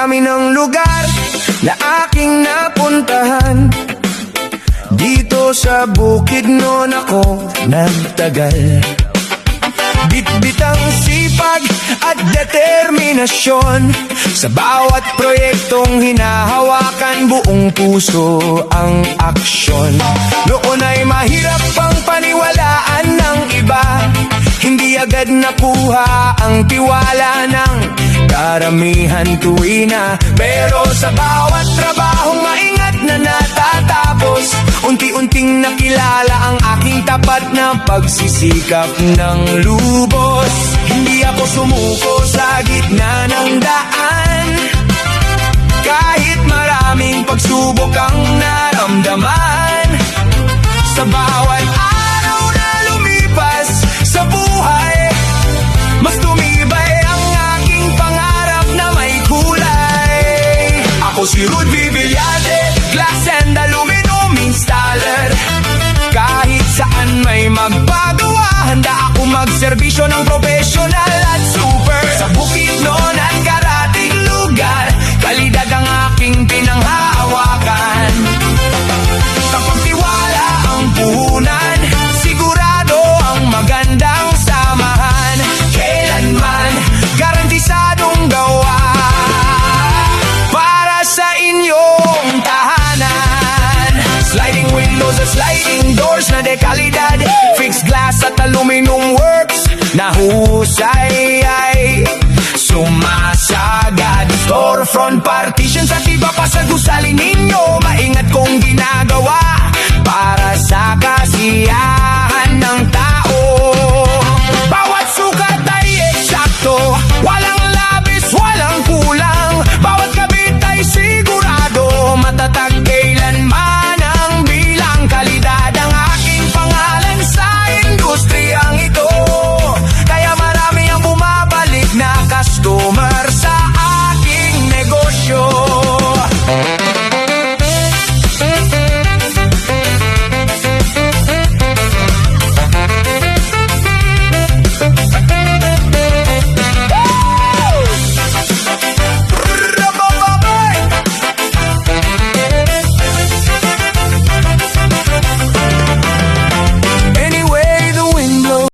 dami ng lugar na aking napuntahan. Dito sa Bukidnon ako nagtagal. Bit-bit ang sipag at determinasyon. Sa bawat proyektong hinahawakan, buong puso ang aksyon. Noon ay mahirap pang paniwalaan ng iba. Hindi agad nakuha ang tiwala ng karamihan tuwina. Pero sa bawat trabahong maingat na natatapos, unti-unting nakilala ang aking tapat na pagsisikap ng lubos. Hindi ako sumuko sa gitna ng daan, kahit maraming pagsubok ang naramdaman. Sa bawat araw na lumipas sa buhay, mas tumibay ang aking pangarap na may kulay. Ako si Rudy Villate, glass and aluminum installer. Kahit saan may magpagawa, handa ako magserbisyo ng professional at super. Sa Bukidnon at karating lugar, kalidad ang aking pinanghahawakan. Kapag tiwala ang puhunan, sigurado ang magandang samahan. Kailanman, garantisadong gawa para sa inyong tahanan. Sliding windows at sliding doors na dekalidad, fixed glass at aluminum works na husay